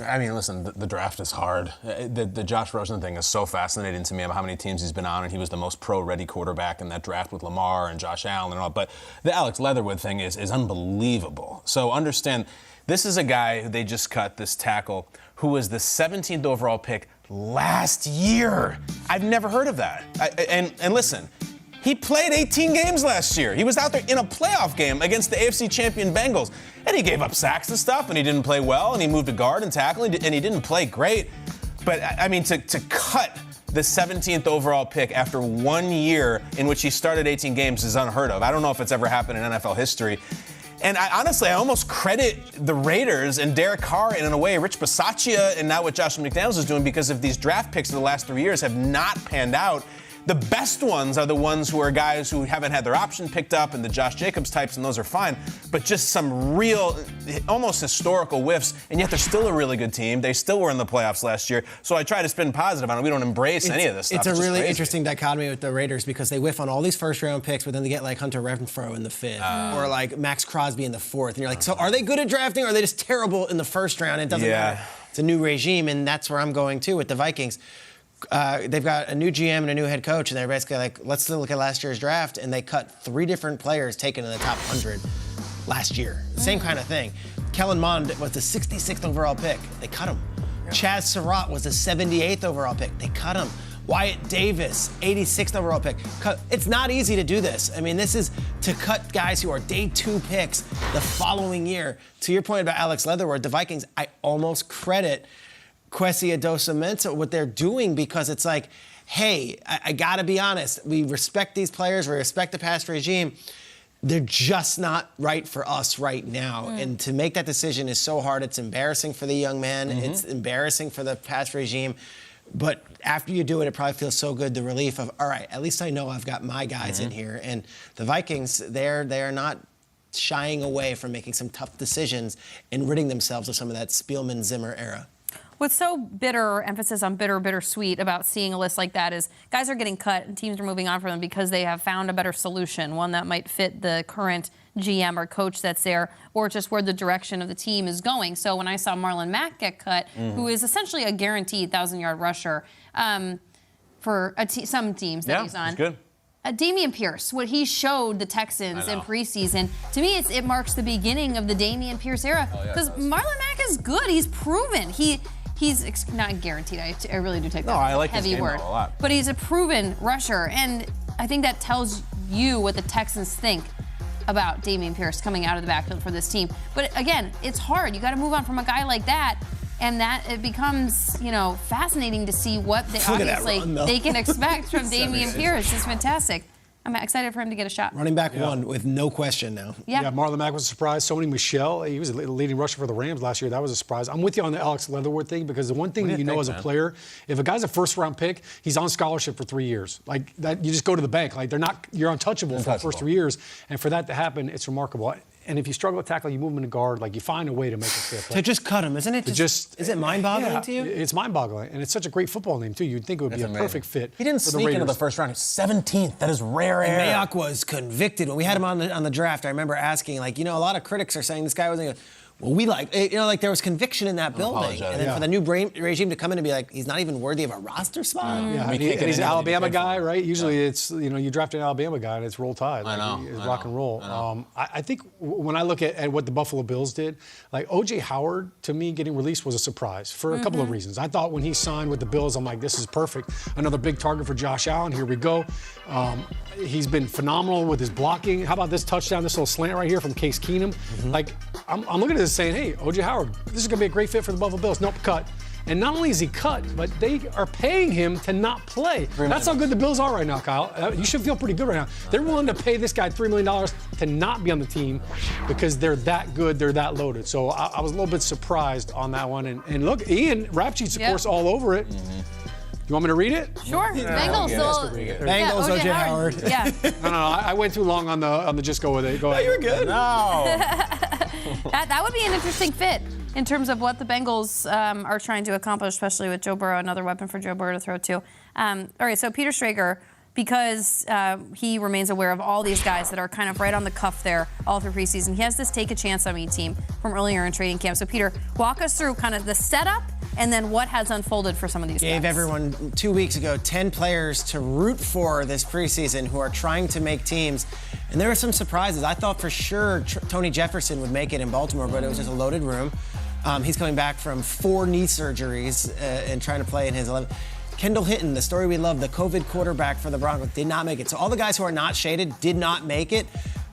I mean, listen, the draft is hard. The Josh Rosen thing is so fascinating to me about how many teams he's been on, and he was the most pro-ready quarterback in that draft with Lamar and Josh Allen and all. But the Alex Leatherwood thing is unbelievable. So understand, this is a guy who they just cut, this tackle, who was the 17th overall pick last year. I've never heard of that. And listen, he played 18 games last year. He was out there in a playoff game against the AFC champion Bengals. And he gave up sacks and stuff, and he didn't play well, and he moved to guard and tackle, and he didn't play great. But, I mean, to cut the 17th overall pick after 1 year in which he started 18 games is unheard of. I don't know if it's ever happened in NFL history. And honestly, I almost credit the Raiders and Derek Carr, and in a way, Rich Bisaccia, and now what Josh McDaniels is doing, because of these draft picks of the last 3 years have not panned out. The best ones are the ones who are guys who haven't had their option picked up, and the Josh Jacobs types, and those are fine. But just some real, almost historical whiffs, and yet they're still a really good team. They still were in the playoffs last year. So I try to spin positive on it. We don't embrace any of this stuff. It's a really interesting dichotomy with the Raiders because they whiff on all these first-round picks, but then they get like Hunter Renfrow in the 5th or like Max Crosby in the 4th. And you're like, so are they good at drafting, or are they just terrible in the first round? It doesn't matter. It's a new regime, and that's where I'm going, too, with the Vikings. They've got a new GM and a new head coach, and they're basically like, let's look at last year's draft, and they cut 3 different players taken in the top 100 last year. Same kind of thing. Kellen Mond was the 66th overall pick. They cut him. Yeah. Chaz Surratt was the 78th overall pick. They cut him. Wyatt Davis, 86th overall pick. It's not easy to do this. I mean, this is to cut guys who are day 2 picks the following year. To your point about Alex Leatherwood, the Vikings, I almost credit Kwesi Adofo-Mensah, what they're doing, because it's like, hey, I got to be honest. We respect these players. We respect the past regime. They're just not right for us right now. And to make that decision is so hard. It's embarrassing for the young man. It's embarrassing for the past regime. But after you do it, it probably feels so good, the relief of, all right, at least I know I've got my guys in here. And the Vikings, they are not shying away from making some tough decisions and ridding themselves of some of that Spielman-Zimmer era. What's so bitter, emphasis on bitter, bittersweet about seeing a list like that is guys are getting cut and teams are moving on from them because they have found a better solution, one that might fit the current GM or coach that's there, or just where the direction of the team is going. So when I saw Marlon Mack get cut, who is essentially a guaranteed 1,000-yard rusher for some teams that he's on. He's good. Dameon Pierce, what he showed the Texans in preseason, to me, it marks the beginning of the Dameon Pierce era. Because Marlon Mack is good. He's proven. He's not guaranteed. I really do take that I like heavy his game word. a lot. But he's a proven rusher. And I think that tells you what the Texans think about Dameon Pierce coming out of the backfield for this team. But again, it's hard. You got to move on from a guy like that. And that it becomes, fascinating to see what they they can expect from Dameon Pierce. It's fantastic. I'm excited for him to get a shot. Running back 1 with no question now. Yeah, Marlon Mack was a surprise. Sony Michel, he was a leading rusher for the Rams last year. That was a surprise. I'm with you on the Alex Leatherwood thing, because the one thing that you know as a player, if a guy's a first-round pick, he's on scholarship for 3 years. Like that, you just go to the bank. Like you're untouchable for the first 3 years. And for that to happen, it's remarkable. And if you struggle with tackle, you move him into guard. Like, you find a way to make it fair. To just cut him, isn't it? Is it mind-boggling to you? It's mind-boggling. And it's such a great football name, too. You'd think it would be a perfect fit. He didn't sneak into the first round. He's 17th. That is rare air. Mayock was convicted. When we had him on the draft, I remember asking, a lot of critics are saying this guy wasn't. Well, there was conviction in that building. And then for the new regime to come in and be like, he's not even worthy of a roster spot. And he's an Alabama guy, right? Usually it's, you draft an Alabama guy and it's roll tide. I know. It's rock and roll. I think when I look at what the Buffalo Bills did, like O.J. Howard, to me, getting released was a surprise for a couple of reasons. I thought when he signed with the Bills, I'm like, this is perfect. Another big target for Josh Allen. Here we go. He's been phenomenal with his blocking. How about this touchdown, this little slant right here from Case Keenum? Like, I'm looking at this saying, hey, O.J. Howard, this is going to be a great fit for the Buffalo Bills. Nope, cut. And not only is he cut, but they are paying him to not play. That's how good the Bills are right now, Kyle. You should feel pretty good right now. They're willing to pay this guy $3 million to not be on the team because they're that good, they're that loaded. So I was a little bit surprised on that one. And look, Ian, rap sheets, of course, all over it. You want me to read it? Sure. Bengals. Bengals, O.J. Howard. Yeah. No, I went too long on the just go with it. Go ahead. No, you're good. No. That would be an interesting fit in terms of what the Bengals are trying to accomplish, especially with Joe Burrow, another weapon for Joe Burrow to throw to. All right, so Peter Schrager because he remains aware of all these guys that are kind of right on the cuff there all through preseason. He has this take a chance on me team from earlier in training camp. So Peter, walk us through kind of the setup and then what has unfolded for some of these guys. Gave everyone 2 weeks ago 10 players to root for this preseason who are trying to make teams. And there were some surprises. I thought for sure Tony Jefferson would make it in Baltimore, but it was just a loaded room. He's coming back from 4 knee surgeries and trying to play in his 11th. Kendall Hinton, the story we love, the COVID quarterback for the Broncos, did not make it. So all the guys who are not shaded did not make it.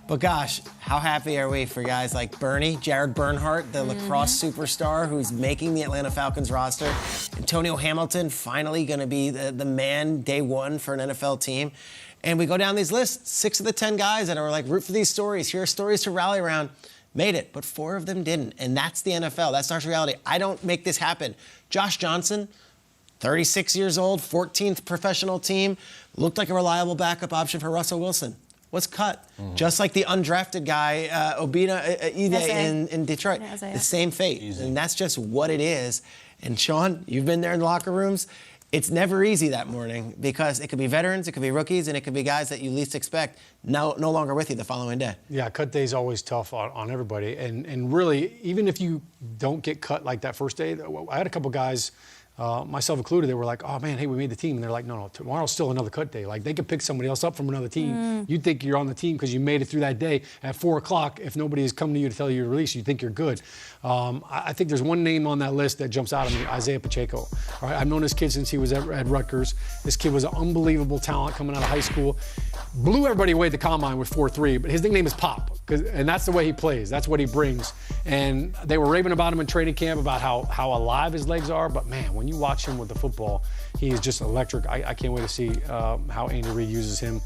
But gosh, how happy are we for guys like Bernie, Jared Bernhardt, the lacrosse superstar who's making the Atlanta Falcons roster. Antonio Hamilton, finally going to be the man day one for an NFL team. And we go down these lists, 6 of the 10 guys that are like, root for these stories. Here are stories to rally around. Made it, but 4 of them didn't. And that's the NFL. That's harsh reality. I don't make this happen. Josh Johnson, 36 years old, 14th professional team, looked like a reliable backup option for Russell Wilson. Was cut. Just like the undrafted guy, Obina Ide in Detroit. The same fate. And that's just what it is. And Sean, you've been there in the locker rooms. It's never easy that morning because it could be veterans, it could be rookies, and it could be guys that you least expect no longer with you the following day. Yeah, cut day is always tough on everybody. And really, even if you don't get cut like that first day, I had a couple guys, myself included, they were like, oh man, hey, we made the team. And they're like, no, tomorrow's still another cut day. Like, they could pick somebody else up from another team. You think you're on the team because you made it through that day. At 4 o'clock, if nobody has come to you to tell you you're released, you think you're good. I think there's one name on that list that jumps out at me, Isaiah Pacheco. All right, I've known this kid since he was at Rutgers. This kid was an unbelievable talent coming out of high school. Blew everybody away at the combine with 4.3, but his nickname is Pop, and that's the way he plays. That's what he brings. And they were raving about him in training camp about how alive his legs are, but man, when you watch him with the football, he is just electric. I can't wait to see how Andy Reid uses him.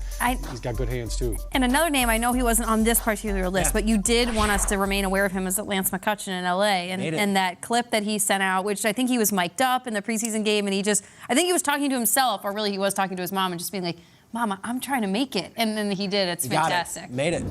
He's got good hands too. And another name, I know he wasn't on this particular list, but you did want us to remain aware of him, is Lance McCutcheon in LA. And that clip that he sent out, which I think he was mic'd up in the preseason game, and I think he was talking to himself, or really he was talking to his mom and just being like, Mama, I'm trying to make it. And then he did. It's fantastic. Made it.